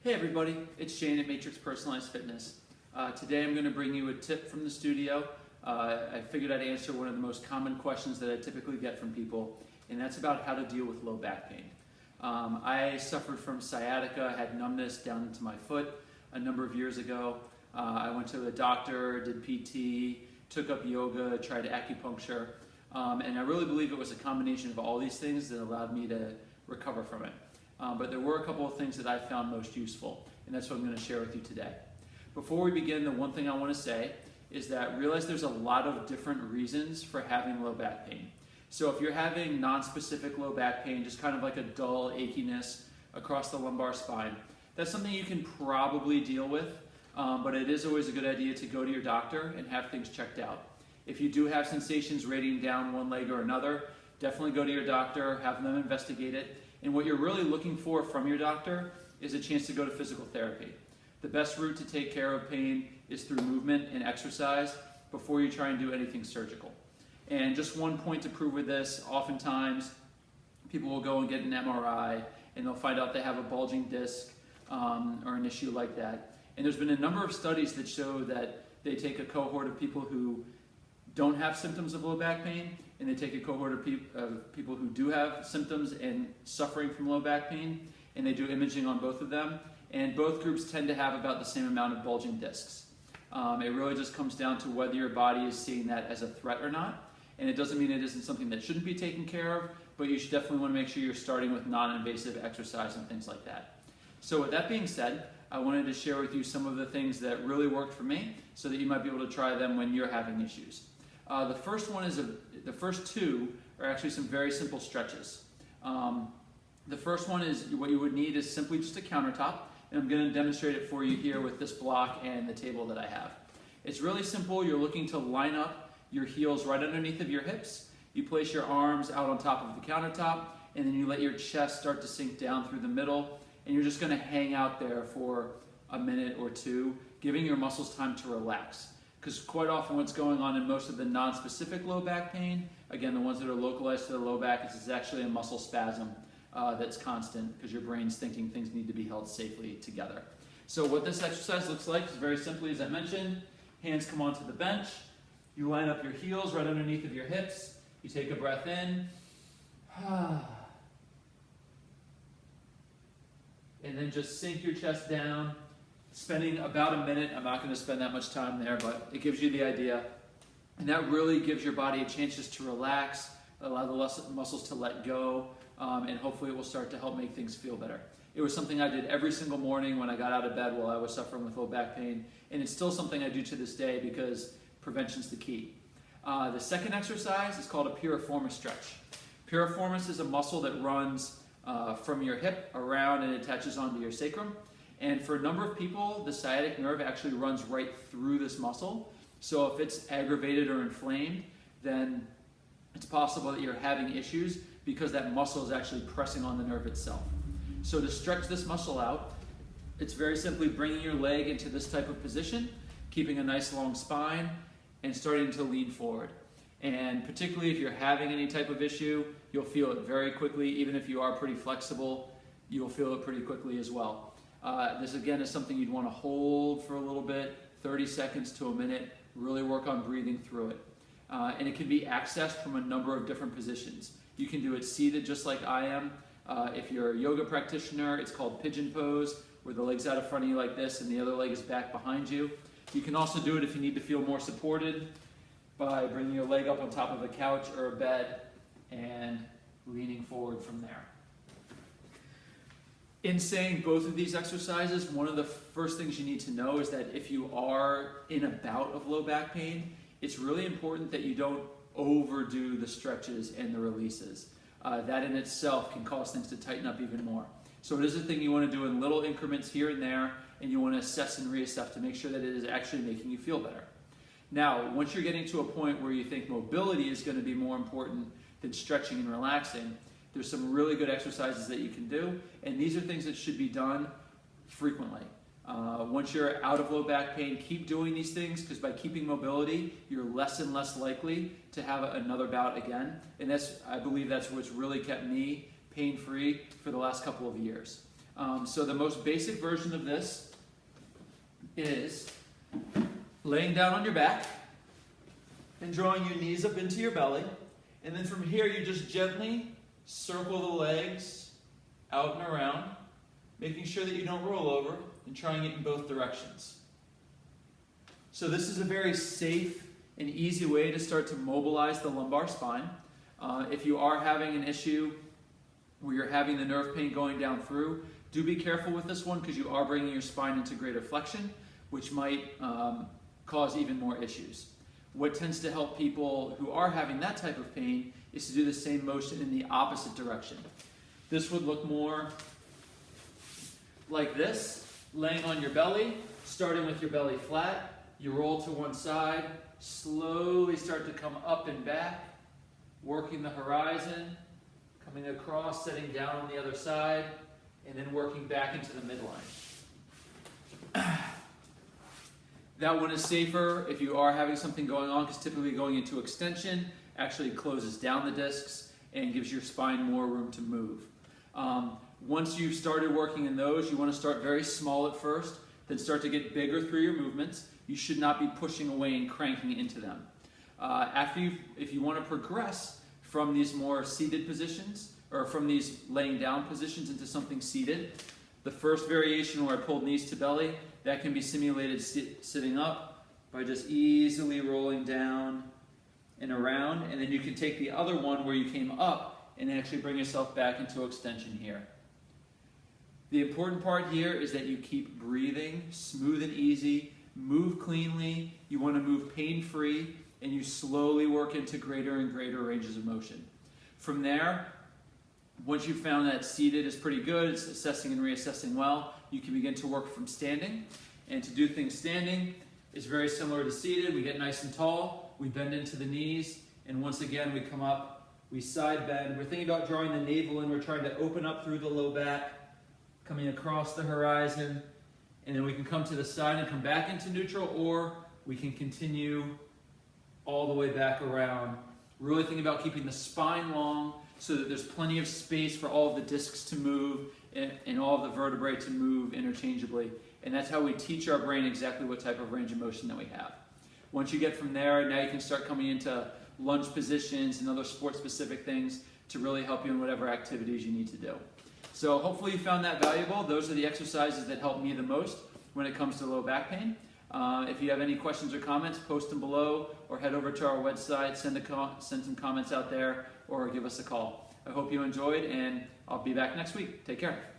Hey everybody, it's Shane at Matrix Personalized Fitness. Today I'm going to bring you a tip from the studio. I figured I'd answer one of the most common questions that I typically get from people, and that's about how to deal with low back pain. I suffered from sciatica, had numbness down into my foot a number of years ago. I went to a doctor, did PT, took up yoga, tried acupuncture, and I really believe it was a combination of all these things that allowed me to recover from it. But there were a couple of things that I found most useful, and that's what I'm going to share with you today. Before we begin, the one thing I want to say is that realize there's a lot of different reasons for having low back pain. So if you're having non-specific low back pain, just kind of like a dull achiness across the lumbar spine, that's something you can probably deal with, but it is always a good idea to go to your doctor and have things checked out. If you do have sensations radiating down one leg or another, definitely go to your doctor, have them investigate it. And what you're really looking for from your doctor is a chance to go to physical therapy. The best route to take care of pain is through movement and exercise before you try and do anything surgical. And just one point to prove with this, oftentimes people will go and get an MRI and they'll find out they have a bulging disc or an issue like that. And there's been a number of studies that show that they take a cohort of people who don't have symptoms of low back pain, and they take a cohort of people who do have symptoms and suffering from low back pain, and they do imaging on both of them, and both groups tend to have about the same amount of bulging discs. It really just comes down to whether your body is seeing that as a threat or not, and it doesn't mean it isn't something that shouldn't be taken care of, but you should definitely want to make sure you're starting with non-invasive exercise and things like that. So with that being said, I wanted to share with you some of the things that really worked for me so that you might be able to try them when you're having issues. The first two are actually some very simple stretches. The first one is what you would need is simply just a countertop, and I'm going to demonstrate it for you here with this block and the table that I have. It's really simple. You're looking to line up your heels right underneath of your hips. You place your arms out on top of the countertop, and then you let your chest start to sink down through the middle, and you're just going to hang out there for a minute or two, giving your muscles time to relax. Because quite often what's going on in most of the non-specific low back pain, again, the ones that are localized to the low back, is actually a muscle spasm that's constant because your brain's thinking things need to be held safely together. So what this exercise looks like is very simply, as I mentioned, hands come onto the bench, you line up your heels right underneath of your hips, you take a breath in, and then just sink your chest down, spending about a minute. I'm not going to spend that much time there, but it gives you the idea. And that really gives your body a chance just to relax, allow the muscles to let go, and hopefully it will start to help make things feel better. It was something I did every single morning when I got out of bed while I was suffering with low back pain, and it's still something I do to this day because prevention's the key. The second exercise is called a Piriformis Stretch. Piriformis is a muscle that runs from your hip around and attaches onto your sacrum. And for a number of people, the sciatic nerve actually runs right through this muscle. So if it's aggravated or inflamed, then it's possible that you're having issues because that muscle is actually pressing on the nerve itself. So to stretch this muscle out, it's very simply bringing your leg into this type of position, keeping a nice long spine, and starting to lean forward. And particularly if you're having any type of issue, you'll feel it very quickly. Even if you are pretty flexible, you'll feel it pretty quickly as well. This again is something you'd want to hold for a little bit, 30 seconds to a minute, really work on breathing through it. And it can be accessed from a number of different positions. You can do it seated just like I am. If you're a yoga practitioner, it's called pigeon pose, where the leg's out in front of you like this and the other leg is back behind you. You can also do it if you need to feel more supported by bringing your leg up on top of a couch or a bed and leaning forward from there. In saying both of these exercises, one of the first things you need to know is that if you are in a bout of low back pain, it's really important that you don't overdo the stretches and the releases. That in itself can cause things to tighten up even more. So it is a thing you want to do in little increments here and there, and you want to assess and reassess to make sure that it is actually making you feel better. Now, once you're getting to a point where you think mobility is going to be more important than stretching and relaxing, there's some really good exercises that you can do, and these are things that should be done frequently. Once you're out of low back pain, keep doing these things because by keeping mobility, you're less and less likely to have another bout again. And I believe that's what's really kept me pain-free for the last couple of years. So the most basic version of this is laying down on your back and drawing your knees up into your belly. And then from here, you just gently circle the legs out and around, making sure that you don't roll over and trying it in both directions. So this is a very safe and easy way to start to mobilize the lumbar spine. If you are having an issue where you're having the nerve pain going down through, do be careful with this one because you are bringing your spine into greater flexion, which might cause even more issues. What tends to help people who are having that type of pain is to do the same motion in the opposite direction. This would look more like this, laying on your belly, starting with your belly flat. You roll to one side, slowly start to come up and back, working the horizon, coming across, setting down on the other side, and then working back into the midline. That one is safer if you are having something going on, because typically going into extension actually closes down the discs and gives your spine more room to move. Once you've started working in those, you want to start very small at first, then start to get bigger through your movements. You should not be pushing away and cranking into them. If you want to progress from these more seated positions, or from these laying down positions into something seated, the first variation where I pulled knees to belly, that can be simulated sitting up by just easily rolling down and around. And then you can take the other one where you came up and actually bring yourself back into extension here. The important part here is that you keep breathing smooth and easy, move cleanly, you want to move pain-free, and you slowly work into greater and greater ranges of motion. From there, once you've found that seated is pretty good, it's assessing and reassessing well, you can begin to work from standing. And to do things standing is very similar to seated. We get nice and tall, we bend into the knees, and once again we come up, we side bend. We're thinking about drawing the navel in, we're trying to open up through the low back, coming across the horizon, and then we can come to the side and come back into neutral, or we can continue all the way back around. Really thinking about keeping the spine long so that there's plenty of space for all of the discs to move and all of the vertebrae to move interchangeably. And that's how we teach our brain exactly what type of range of motion that we have. Once you get from there, now you can start coming into lunge positions and other sport-specific things to really help you in whatever activities you need to do. So hopefully you found that valuable. Those are the exercises that help me the most when it comes to low back pain. If you have any questions or comments, post them below or head over to our website, send some comments out there, or give us a call. I hope you enjoyed, and I'll be back next week. Take care.